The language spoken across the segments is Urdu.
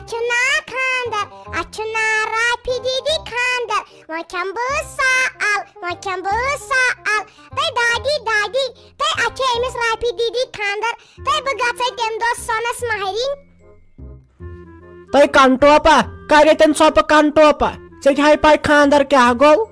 Achuna khandar, achuna rapi didi khandar. Wakam busal, wakam busal. Tai dadi, tai ache emis rapi didi khandar. Tai bagatsai tem dos sonas maharin. Tai kantopa, karetan sopa kantopa. ژےٚ ہاے پاے خاندر کیٛاہ گوٚو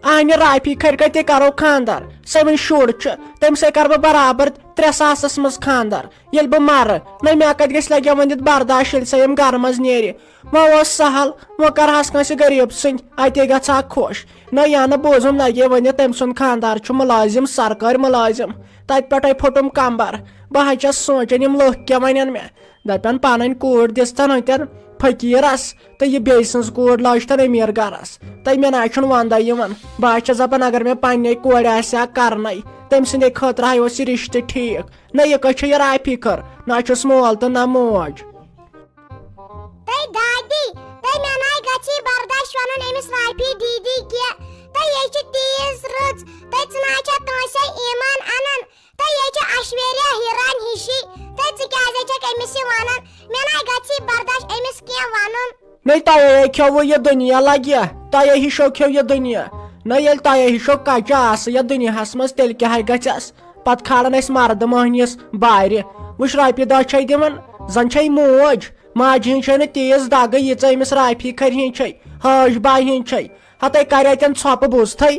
اَنہِ رافی کھٔرۍ کَتہِ کَرو خاندر سۄ وۄنۍ شُر چھُ تٔمۍ سۭتۍ کَرٕ بہٕ برابر 3,000 منٛز خاندر ییٚلہِ بہٕ مَرٕ نہ مےٚ کَتہِ گژھِ لگہِ وۄنۍ برداش ییٚلہِ سۄ ییٚمہِ گرٕ منٛز نیرِ وۄنۍ اوس سہل وۄنۍ کَرہَس کٲنٛسہِ غریٖب سٕنٛدۍ اَتے گژھِ ہا خۄش نہ یا نہٕ بوٗزُم لگے ؤنِتھ تٔمۍ سُنٛد خاندار چھُ مُلٲزِم سرکٲرۍ مُلٲزِم تَتہِ پٮ۪ٹھَے پھُٹُم کمبر بہٕ حظ چھَس سونٛچان یِم لُکھ کیٛاہ وَنن مےٚ دَپن پنٕنۍ کوٗر دِژتن ہُتٮ۪ن فقیٖرس تہٕ یہِ بیٚیہِ سٕنٛز کوٗر لٲجتن أمیٖر گرس تہٕ مےٚ نہ چھُنہٕ ونٛدے یِوان بہٕ حظ چھَس دپان اگر مےٚ پننہِ کورِ آسہِ ہا کرنے تٔمۍ سٕنٛدے خٲطرٕ ہا اوس یہِ رشتہٕ ٹھیٖک نہ یہِ کٔژ چھِ یہِ رافی کھٔر نہ چھُس مول تہٕ نہ موج Tai dadi, tai menai gachi bardash vanun emis rapi didi kya. Tai yechi tiz rız, tai tsnacha kansa iman anan. Tai yechi ashverya hiran hishi. Tai tsikyazecha emisi vanan. Menai gachi bardash emis kya vanun. نہ تۄہے کھیوٕ یہِ دُنیا لگہِ تۄہے ہِشو کھیو یہِ دُنیا نہ ییٚلہِ تۄہے ہِشو کچہِ آسہٕ یتھ دُنیاہس منٛز تیٚلہِ کیٛاہ گژھٮ۪س پتہٕ کھالان أسۍ مردٕ مٔہنِس بارِ وٕچھ رۄپیہِ دہ چھے دِوان زن چھے موج ماجہِ ہِنٛز چھے نہٕ تیٖژ دگہٕ ییٖژاہ أمِس رافی کھرِ ہِنٛز چھے حٲج باے ہِنٛز چھے ہتے کرے تٔمۍ ژھۄپہٕ بوٗزتھے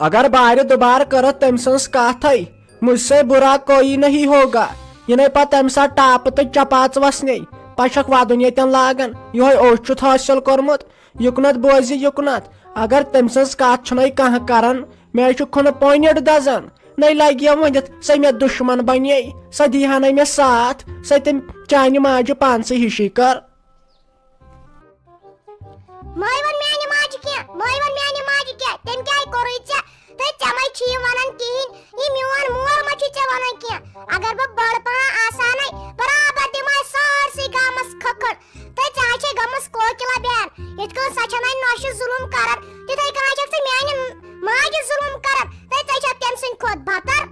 اگر بارِ دُبارٕ کٔرٕتھ تٔمۍ سٕنٛز کتھے مجھ سے برا کوئی نہیں ہوگا یِنے پتہٕ تمہِ ساتہٕ ٹاپہٕ تہٕ چپاژ وسنے پتہٕ چھکھ ودُن ییٚتٮ۪ن لاگان یِہوے اوٚش چھُتھ حٲصِل کوٚرمُت یُکنت بوزِ یُکنت اگر تٔمۍ سٕنٛز کتھ چھُنَے کانٛہہ کران مےٚ چھُ کھُنہٕ پونِٹ دزان نَے لگہِ ہا ؤنِتھ سۄ مےٚ دُشمن بنے سۄ دی ہا نہٕ مےٚ ساتھ سۄ تٔمۍ چانہِ ماجہِ پانسٕے ہِشی کٔر Moyvan miani maji kya, moyvan miani maji kya. Tem kya koru itsya. Tai chamai chi vanan kihin. Ye miwan muar machi cha vanan kya. Agar ba badpa asanai. Barabar dimai sarsi gamas khakar. Tai chache gamas kokila beyan. Yetkun sachanai noshi zulum karar. Titai kanachak se miani maji zulum karar. Tai chachak tem sin khod bhatar.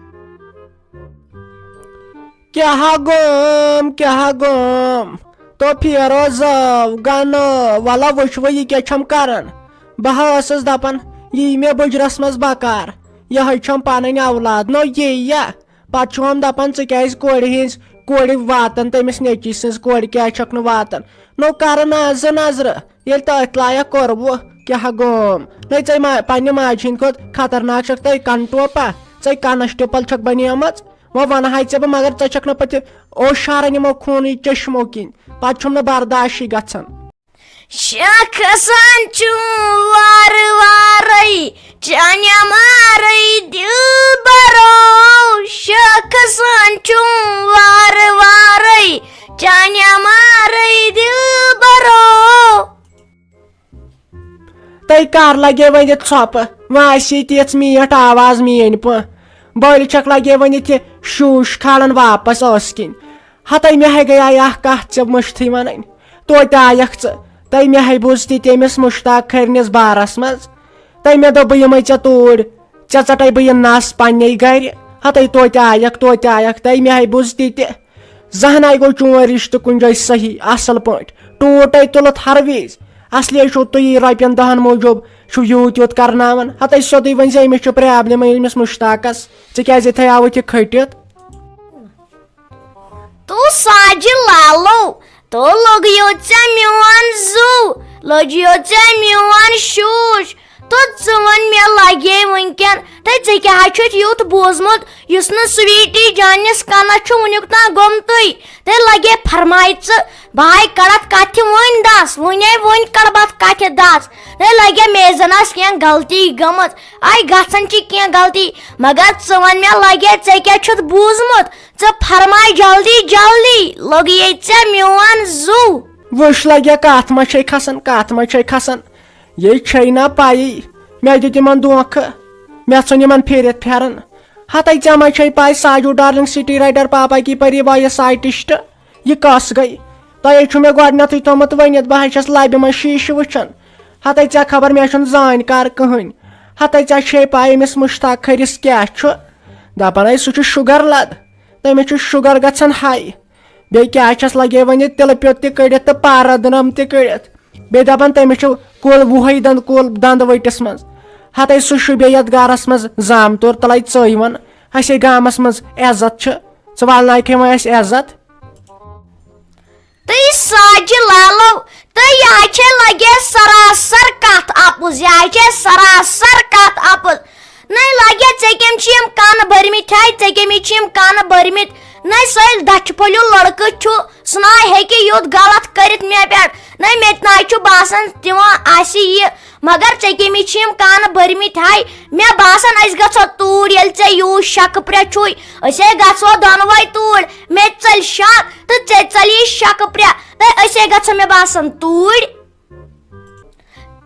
کیٛاہ گوم تو پھیرو زٲو گنہٕ وَلہ وٕچھوٕ یہِ کیٛاہ چھم کران بہٕ ہا ٲسٕس دپان یی مےٚ بُجرس منٛز بکار یِہے چھم پنٕنۍ اولاد نو یی پتہٕ چھُہم دپان ژٕ کیٛازِ کورِ واتان تٔمِس نیٚچی سٕنٛز کورِ کیٛازِ چھکھ نہٕ واتان نو کر نظرٕ ییٚلہِ تٔتھۍ لایق کوٚروٕ کیٛاہ گوم نَے ژےٚ پننہِ ماجہِ ہِنٛدۍ کھۄتہٕ خطرناک چھکھ ژےٚ کنٹوپا ژےٚ کنسٹیبل چھکھ بنیمٕژ وۄنۍ ونہاے ژےٚ بہٕ مگر ژےٚ چھکھ نہٕ پتہٕ اوشارن یِمو خوٗنٕے چشمو کِنۍ پتہٕ چھُم نہٕ برداشٕے گژھان شخصن چھُ وارٕ وارَے چانہِ مارَے دِل برو شخصن چھُ وارٕ وارَے چانہِ مارَے دِل برو تۄہہِ کر لگے ؤنِتھ ژھۄپہٕ وۄنۍ آسی تِژھ میٖٹھ آواز میٲنۍ پٲٹھۍ بٔلۍ چھکھ لگے ؤنِتھ یہِ شوٗش کھالان واپس ٲس کِنۍ ہتے مےٚ ہے گٔیے اکھ کتھ ژےٚ مٔشتھٕے ونٕنۍ توتہِ آیکھ ژٕ تۄہہِ مےٚ ہے بوٗزتھی تٔمِس مُشتاق کھٔرنِس بارس منٛز تۄہہِ مےٚ دوٚپ بہٕ یِمے ژےٚ توٗرۍ ژےٚ ژٹے بہٕ یہِ نس پننہِ گرِ ہتے توتہِ آیکھ تۄہہِ مےٚ ہے بوٗزتھی تہِ زہناے گوٚو چون رشتہٕ کُنہِ جایہِ صحیح اصل پٲٹھۍ ٹوٗٹے تُلُتھ ہر وِزِ اصلی چھُو تُہی رۄپین دہن موٗجوٗب چھُو یوٗت کرناوان ہتے سیوٚدُے ؤنۍ زِ أمِس چھُ پرابلم أمِس مُشتاقس ژٕ کیٛازِ تھاوُتھ یہِ کھٔٹِتھ تو ساجہِ لالو تو لوٚگیو ژےٚ میون زُو لوٚجیو ژےٚ میون شوٗش تو ژٕ وَن مےٚ لگے وٕنکیٚن تہٕ ژےٚ کیٛاہ چھُتھ یُتھ بوٗزمُت یُس نہٕ سُویٖٹی جانس کنس چھُ وُنیُک تام گوٚمتُے تہٕ لگے فرماے ژٕ بہٕ کڑتھ کتھِ وۄنۍ دس وۄنۍ کڑٕ بہٕ کتھِ دس تہٕ لگے مےٚ زن آسہِ کینٛہہ غلطی گٔمٕژ گژھان چھِ کینٛہہ غلطی مگر ژٕ وَن مےٚ لگے ژےٚ کیٛاہ چھُتھ بوٗزمُت ژٕ فرماے جلدی لوٚگیے ژےٚ میون زُو وٕچھ لگے کتھ ما چھے کھسان یے چھے نہ پایی مےٚ دیُت یِمن دھوکہٕ مےٚ ژھُن یِمن پھیرِتھ پھیرن ہتے ژےٚ ما چھے پاے ساجوٗ ڈارلنگ سٹی رایڈر پاپا کی پری وایس آرٹسٹ یہِ کۄس گٔے تۄہے چھُ مےٚ گۄڈنیتھٕے تھوٚمُت ؤنِتھ بہٕ حظ چھس لبہِ منٛز شیٖشہٕ وٕچھان ہتے ژےٚ خبر مےٚ چھُنہٕ زٲنۍ کار کٕہٕنۍ ہتے ژےٚ چھے پاے أمِس مُشتاق کھٔرِس کیٛاہ چھُ دپان سُہ چھُ شُگر لد تٔمِس چھُ شُگر گژھان ہاے بیٚیہِ کیٛاہ چھس لگے وۄنۍ تِلہٕ پیوٚت تہِ کٔڑِتھ تہٕ پارادنم تہِ کٔڑِتھ بیٚیہِ دپان تٔمِس چھُ کُل وُہے دنٛد ؤٹِس منٛز ہتے سُہ شوٗبے یتھ گرس منٛز زامتُر تلے ژٕے ون اسے گامس منٛز عزت چھِ ژٕ والناوکھے وۄنۍ اسہِ عزت تہٕ ساجہِ لالو تہٕ یہِ چھے لگے سراسر کتھ اپُز یہِ چھے سراسر کتھ اپُز نَے لگے ژےٚ کٔمۍ چھِ یِم کن بٔرمٕتۍ ہے ژےٚ کٔمِس چھِ یِم کن بٔرمٕتۍ نَے سُہ دچھِ پھوٚلیوٗ لڑکہٕ چھُ سُہ نہ ہیٚکہِ یُتھ غلط کٔرِتھ مےٚ پٮ۪ٹھ نَے مےٚ تہِ نہ چھُ باسان تِمن آسہِ یہِ مگر ژےٚ کٔمِس چھِ یِم کن بٔرمٕتۍ ہے مےٚ باسان أسۍ گژھو توٗرۍ ییٚلہِ ژےٚ یوٗت شکہٕ پرٛے چھُے أسے گژھو دۄنوے توٗرۍ مےٚ تہِ ژَلہِ شک تہٕ ژےٚ ژَلی شکہٕ پرٛے تہٕ أسے گژھو مےٚ باسان توٗرۍ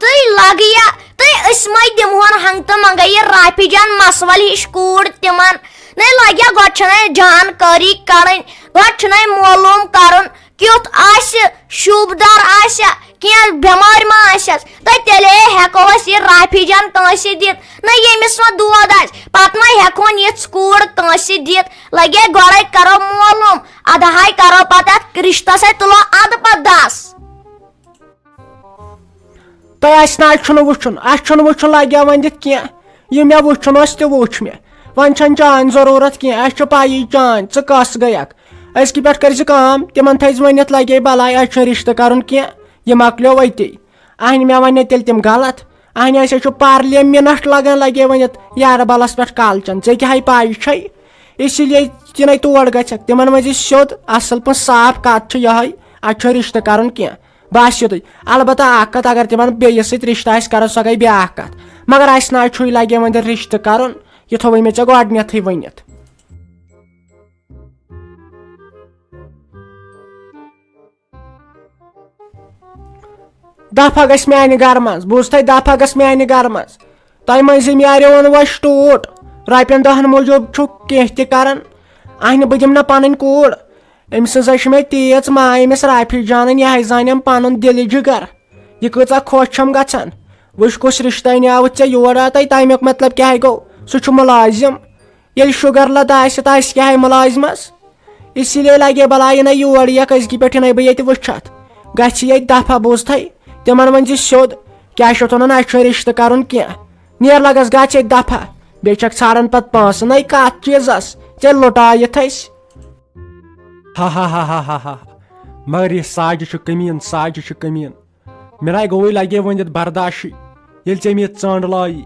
تہٕ لگیا تہٕ أسۍ مے دِمہون ہنگ تہٕ منگے یہِ رافی جان مسول ہِش کوٗر تِمن نَے لگیا گۄڈٕ چھنَے جانکٲری کڑٕنۍ گۄڈٕ چھُنَے معلوٗم کرُن کیُتھ آسہِ شوٗبدار آسیا کینٛہہ بٮ۪مٲرۍ ما آسٮ۪س تہٕ تیٚلے ہٮ۪کو أسۍ یہِ رافی جان کٲنٛسہِ دِتھ نہ ییٚمِس وۄنۍ دود آسہِ پتہٕ ما ہٮ۪کہون یِژھ کوٗر کٲنٛسہِ دِتھ لگے گۄڈے کرو معلوٗم ادہاے کرو پتہٕ اتھ رشتسے تُلو ادٕ پتہٕ دس تۄہہِ آسہِ نہٕ اَسہِ چھُنہٕ وٕچھُن لگیا وۄنۍ دِتھ کینٛہہ یہِ مےٚ وٕچھُن اوس تہِ وٕچھ مےٚ وۄنۍ چھنہٕ چانہِ ضروٗرت کینٛہہ اَسہِ چھُ پایی چانہِ ژٕ کۄس گٔیکھ أزکہِ پٮ۪ٹھ کٔرۍ زِ کٲم تِمن تھٲیزِ ؤنِتھ لگے بلاے اَسہِ چھُنہٕ رشتہٕ کرُن کینٛہہ یہِ مۄکلیو أتی اہنہِ مےٚ ونے تیٚلہِ تِم غلط اہنہِ أسے چھُ پارلے مِنٹ لگان لگے ؤنِتھ یارٕ بلس پٮ۪ٹھ کالچن ژےٚ کیٛاہ پاے چھے اسی لیے تِنَے تور گژھکھ تِمن منٛز یہِ سیوٚد اصل پٲٹھۍ صاف کتھ چھِ یِہے اَسہِ چھُنہٕ رشتہٕ کرُن کینٛہہ باسیو تۄہہِ البتہ اکھ کتھ اگر تِمن بیٚیِس سۭتۍ رشتہٕ آسہِ کرُن سۄ گٔے بیٛاکھ کتھ مگر اسہِ نہ چھُے لگے وۄنۍ رشتہٕ کرُن یہِ تھوٚوُے مےٚ ژےٚ گۄڈنیتھٕے ؤنِتھ دفعہ گژھِ میانہِ گرٕ منٛز بوٗز تھَے دفعہ گژھِ میانہِ گرٕ منٛز تۄہہِ مٔنٛزِم یاریو ووٚن وۄنۍ ٹوٗٹ رۄپین دہن موٗجوٗب چھُ کینٛہہ تہِ کران اہنہِ بہٕ دِمہٕ نہٕ پنٕنۍ کوٗر أمۍ سٕنٛزے چھِ مےٚ تیٖژ ماے أمِس رافی جانٕنۍ یہِ زانٮ۪م پنُن دِلہِ جِگر یہِ کۭژاہ خۄش چھم گژھان وٕچھ کُس رشتہٕ نیاوُتھ ژےٚ یور تۄہہِ تمیُک مطلب کیٛاہ گوٚو سُہ چھُ مُلٲزِم ییٚلہِ شُگر لد آسہِ تہٕ آسہِ کیٛاہ مُلٲزمس اسی لیے لگے بلاے یِنَے یور یِکھ أزکہِ پٮ۪ٹھ یِنَے بہٕ ییٚتہِ وٕچھتھ گژھِ ییٚتہِ دفعہ بوٗز تھَے تِمن ؤنۍ زِ سیوٚد کیٛاہ چھُ وَنان اَسہِ چھُنہٕ رشتہٕ کرُن کینٛہہ نیر لگس گژھ ییٚتہِ دفعہ بیٚیہِ چھکھ ژھانڈان پتہٕ پونٛسہٕ نَے کتھ چیٖزس ژےٚ لُٹایِتھ أسۍ ہا مگر یہِ ساجہِ چھُ کٔمیٖن مےٚ نَے گوٚوُے لگے ؤنِتھ برداشٕے ییٚلہِ ژےٚ مےٚ ژنٛڈ لایی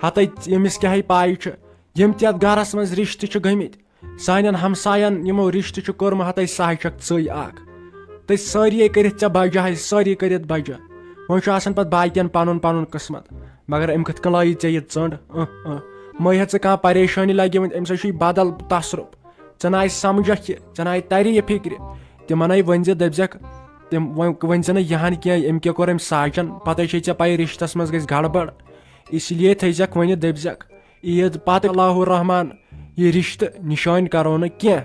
ہتے ییٚمِس کیٛاہ پاے چھِ یِم تہِ یتھ گرس منٛز رشتہٕ چھِ گٔمٕتۍ سانٮ۪ن ہمساین یِمو رشتہٕ چھُ کوٚرمُت ہتے سہے چھکھ ژٕے اکھ تہٕ سٲری کٔرِتھ ژےٚ بجہِ ہے سٲری کٔرِتھ بجہِ وۄنۍ چھُ آسان پتہٕ باقین پنُن پنُن قٕسمت مگر أمۍ کِتھ کٔنۍ لایی ژےٚ یہِ ژنٛڈ مے ہیٚژ ژٕ کانٛہہ پریشٲنی لگے وۄنۍ أمِس چھُے بدل تصرُف ژےٚ نہ آیہِ سمجھکھ یہِ ژےٚ نہ آیہِ تری یہِ فکرِ تِمنٕے ؤنۍ زِ دٔپزٮ۪کھ تِم ؤنۍ زِ نہٕ یِہن کینٛہہ أمۍ کیٛاہ کوٚر أمۍ ساجن پتہٕ چھے ژےٚ پاے رشتس منٛز گژھِ گڑبڑ اسی لیے تھٲیزٮ۪کھ ؤنِتھ دٔپزٮ۪کھ عیٖد پتہٕ اللہُ رحمان یہِ رشتہٕ نِشٲنۍ کرو نہٕ کینٛہہ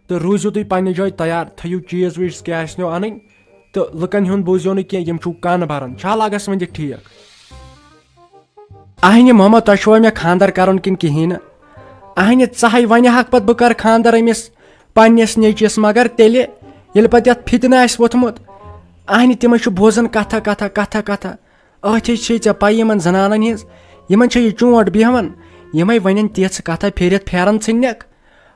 تہٕ روٗزِو تُہۍ پننہِ جایہِ تیار تھٲیِو چیٖز ویٖز کیٛاہ آسنو انٕنۍ تہٕ لُکن ہُنٛد بوٗزِو نہٕ کینٛہہ یِم چھُو کن بران چھا لگس وۄنۍ ٹھیٖک اہنہِ محمد تۄہہِ چھُوا مےٚ خانٛدر کرُن کِنہٕ کِہیٖنۍ نہٕ اہنہِ ژٕ ہے وَنہِ ہکھ پتہٕ بہٕ کرٕ خانٛدر أمِس پننِس نیٚچوِس مگر تیٚلہِ ییٚلہِ پتہٕ یتھ فِتنہٕ آسہِ ووٚتھمُت اہنہِ تِمے چھُ بوزان کتھا ٲتھے چھے ژےٚ پاے یِمن زنانن ہِنٛز یِمن چھےٚ یہِ چونٛٹ بیٚہوان یِمے وَنن تِژھ کتھا پھیٖرِتھ پھیرن ژھٕننکھ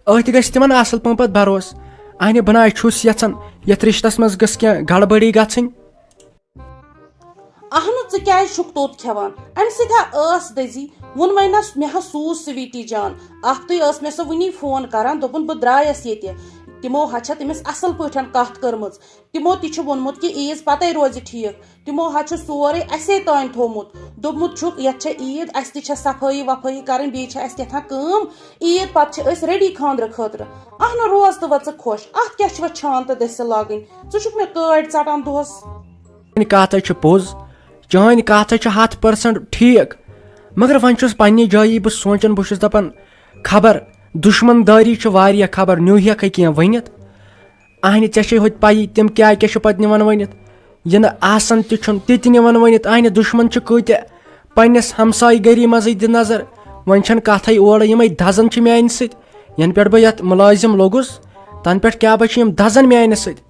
أتھۍ گژھِ تِمن اصل پٲٹھۍ پتہٕ بروسہٕ اہنہِ بہٕ نہ چھُس یژھان یتھ رشتس منٛز گٔژھ کینٛہہ گڑبڑی گژھٕنۍ اہنُ ژٕ کیٛازِ چھُکھ توٚت کھٮ۪وان امہِ سۭتۍ ہا ٲس دٔزی ووٚنمے نہ مےٚ ہا سوٗز سویٖٹی جان اکھتُے ٲس مےٚ سۄ وُنی فون کران دوٚپُن بہٕ درٛایس ییٚتہِ تِمو ہا چھےٚ تٔمِس اصل پٲٹھۍ کتھ کٔرمٕژ تِمو تہِ چھُ ووٚنمُت کہِ عیٖز پتے روزِ ٹھیٖک تِمو ہا چھُ سورُے اَسے تانۍ تھوٚومُت دوٚپمُت چھُکھ یتھ چھےٚ عیٖد اسہِ تہِ چھےٚ صفٲیی وفٲیی کرٕنۍ بیٚیہِ چھےٚ اسہِ کیٛاہ کٲم عیٖد پتہٕ چھِ أسۍ ریڈی خانٛدرٕ خٲطرٕ اہنُ روز تہٕ وۄنۍ ژٕ خۄش اتھ کیٛاہ چھِ وۄنۍ چھانہٕ تہٕ دٔسِل لاگٕنۍ ژٕ چھُکھ مےٚ کٲڑۍ ژٹان دۄہس کتھ چھِ پوٚز چٲنۍ کتھ چھِ 100% ٹھیٖک مگر وۄنۍ چھُس پننہِ جایہِ بہٕ سونٛچان بہٕ چھُس دپان خبر دُشمن دٲری چھِ واریاہ خبر نیوٗ ہیٚکھے کینٛہہ ؤنِتھ اہنہِ ژےٚ چھے ہوٚتہِ پایی تِم کیٛاہ کیٛاہ چھِ پتہٕ نِوان ؤنِتھ یہِ نہٕ آسان تہِ چھُنہٕ تہِ تہِ نِوان ؤنِتھ اہنہِ دُشمن چھِ کۭتیاہ پننِس ہمساے گٔری منٛزٕے دِ نظر وۄنۍ چھنہٕ کتھے اورٕ یِمے دزان چھِ میانہِ سۭتۍ ینہٕ پٮ۪ٹھ بہٕ یتھ مُلٲزِم لوٚگُس تن پٮ۪ٹھ کیٛاہ بچ یِم دزن میانہِ سۭتۍ.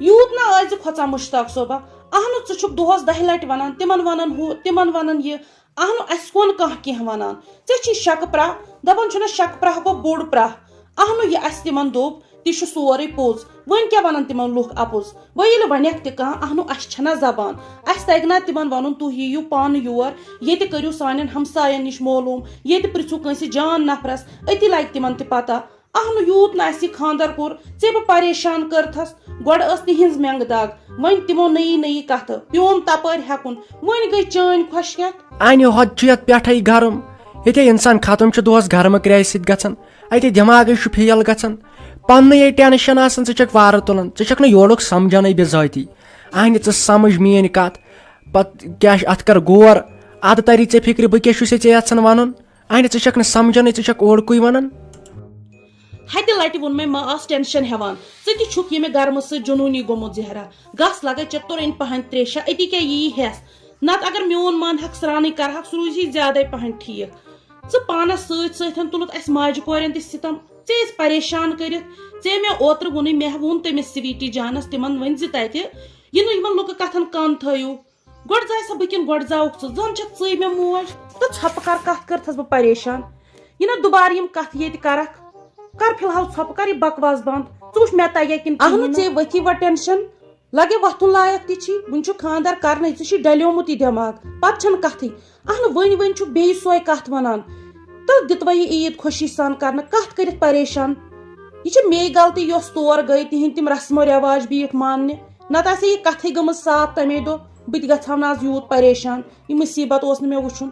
یوٗت نا ٲسۍ کھۄژان مُشتاق صٲبا اہنو ژٕ چھُکھ دۄہس 10 لٹہِ ونان تِمن ونان ہُہ تِمن ونان یہِ اہنو اسہِ کون کانٛہہ کینٛہہ ونان ژےٚ چھی شکہٕ پرٛاہ دپان چھُنہ شکہٕ پرٛاہ گوٚو بوٚڑ پرٛاہ اہنو یہِ اسہِ تِمن دوٚپ تہِ چھُ سورُے پوٚز وۄنۍ کیٛاہ ونان تِمن لُکھ اپُز وۄنۍ ییٚلہِ ونیٚکھ تہِ کانٛہہ اہنو اسہِ چھنا زبان اسہِ تگہِ نا تِمن ونُن تُہۍ یِیِو پانہٕ یور ییٚتہِ کٔرِو سانٮ۪ن ہمساین نِش معلوٗم ییٚتہِ پرژھِو کٲنٛسہِ جان نفرس أتی لگہِ تِمن تہِ پتہ اہنو یوٗت نہٕ اسہِ یہِ خانٛدر کوٚر ژےٚ بہٕ پریشان کٔرتھس گۄڈٕ ٲس تِہنٛز مینٛگہٕ دگ وۄنۍ تِمو نٔیی کتھٕ پیوم تپٲرۍ ہٮ۪کُن وۄنۍ گٔے چٲنۍ خۄش کھٮ۪تھ. انہِ ہۄد چھُ یتھ پٮ۪ٹھے گرم ییٚتے انسان ختم چھُ دۄہس گرمہٕ کرایہِ سۭتۍ گژھان اتہِ دٮ۪ماغے چھُ فیل گژھان پننُے ٹینشن آسان ژٕ چھکھ وارٕ تُلان ژٕ چھکھ نہٕ یورُک سمجھانے بِذٲتی انہِ ژٕ سمجھ میٲنۍ کتھ پتہٕ کیاہ اتھ کر غور ادٕ تری ژےٚ فکرِ بہٕ کیاہ چھُسے ژےٚ یژھان ونُن انہِ ژٕ چھکھ نہٕ سمجھانے ژٕ چھکھ اوڑکُے ونان. ہتہِ لٹہِ ووٚن مےٚ ما آس ٹینشن ہٮ۪وان ژٕ تہِ چھُکھ ییٚمہِ گرمہٕ سۭتۍ جنوٗنی گوٚمُت زہرا گژھ لگے چتُر أنۍ پہن تریشا أتی کیٛاہ یی ہٮ۪س نتہٕ اگر میون من ہٮ۪کھ سرانٕے کرہکھ سُہ روزی زیادے پہن ٹھیٖک ژٕ پانس سۭتۍ تُلُتھ اسہِ ماجہِ کورٮ۪ن تہِ سِتم ژےٚ ٲسۍ پریشان کٔرِتھ ژےٚ مےٚ اوترٕ ووٚنُے مےٚ ووٚن تٔمِس سویٖٹی جانس تِمن ؤنۍ زِ تتہِ یہِ نہٕ یِمن لُکہٕ کتھن کن تھٲیِو گۄڈٕ ژاے سا بہٕ کِنہٕ گۄڈٕ ژاوُکھ ژٕ زن چھکھ ژٕے مےٚ موج تہٕ ژھۄپہٕ کر کتھ کٔرتھس بہٕ پریشان یہِ نہ دُبارٕ یِم کتھ ییٚتہِ کرکھ کر فی الحال ژھۄپہٕ کر یہِ بکواس بنٛد ژٕ وٕچھ مےٚ تگیا کِنہٕ اہنو ژےٚ ؤتھی وۄنۍ ٹینشن لگے وۄتھُن لایق تہِ چھی وُنہِ چھُ خانٛدر کرنے ژےٚ چھی ڈلیومُت یہِ دٮ۪ماغ پتہٕ چھنہٕ کتھٕے اہنو وۄنۍ چھُکھ بیٚیہِ سۄے کتھ ونان تہٕ دِتوے یہِ عیٖد خوشی سان کرنہٕ کتھ کٔرِتھ پریشان یہِ چھِ میٚیہِ غلطی یۄس تور گٔے تِہنٛدۍ تِم رسمو رٮ۪واج بیٖٹھ ماننہِ نتہٕ آسہِ یہِ کتھٕے گٔمٕژ صاف تمے دۄہ بہٕ تہِ گژھٕ ہا نہٕ آز یوٗت پریشان یہِ مُصیبت اوس نہٕ مےٚ وٕچھُن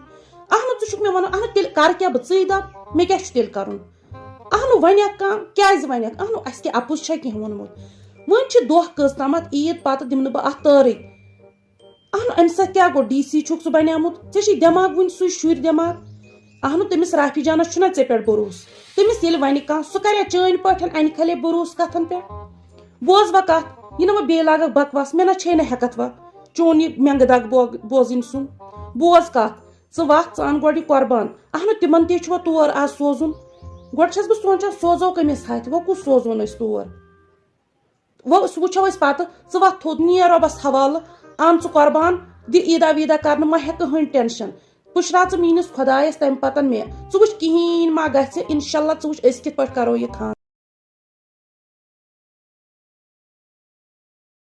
اہنو ژٕ چھُکھ مےٚ ونان اہنو تیٚلہِ کر کیٛاہ بہٕ ژٕے دپ مےٚ کیٛاہ چھُ تیٚلہِ کرُن اہنو ونیٚکھ کانٛہہ کیٛازِ ونیٚکھ اہنو اسہِ کیٛاہ اپُز چھا کینٛہہ ووٚنمُت وۄنۍ چھِ دۄہ کٔژ تامتھ عیٖد پتہٕ دِمہٕ نہٕ بہٕ اتھ تٲرٕے اہنو امہِ سۭتۍ کیٛاہ گوٚو ڈی سی چھُکھ ژٕ بنیومُت ژےٚ چھی دٮ۪ماغ وُنہِ سُے شُرۍ دٮ۪ماغ اہنو تٔمِس رافی جانس چھُنہ ژےٚ پٮ۪ٹھ بروسہٕ تٔمِس ییٚلہِ وَنہِ کانٛہہ سُہ کریا چٲنۍ پٲٹھۍ انہِ کھلے بروسہٕ کتھن پٮ۪ٹھ بوز وۄنۍ کتھ یہِ نہٕ وۄنۍ بیٚیہِ لاگکھ بکواس مےٚ نہ چھے نہٕ ہٮ۪کتھ وۄنۍ چون یہِ مینٛگہٕ دگ بوزٕنۍ سُن بوز کتھ ژٕ وَتھ ژٕ ان گۄڈٕ یہِ قۄربان اہنو تِمن تہِ چھُ وۄنۍ تور آز سوزُن گۄڈٕ چھس بہٕ سونٛچان سوزو کٔمِس ہاتھِ وۄنۍ کُس سوزون أسۍ تور وۄنۍ سُہ وٕچھو أسۍ پتہٕ ژٕ وَتھ تھوٚد نیر رۄبس حوالہٕ ان ژٕ قۄربان دِ عیٖدا ویٖدا کرنہٕ ما ہےٚ کٕہٕنۍ ٹینشن پُشرا ژٕ میٲنِس خۄدایس تمہِ پتہٕ مےٚ ژٕ وٕچھ کِہیٖنۍ ما گژھِ انشاء اللہ ژٕ وٕچھ أسۍ کِتھ پٲٹھۍ کرو یہِ خانٛدر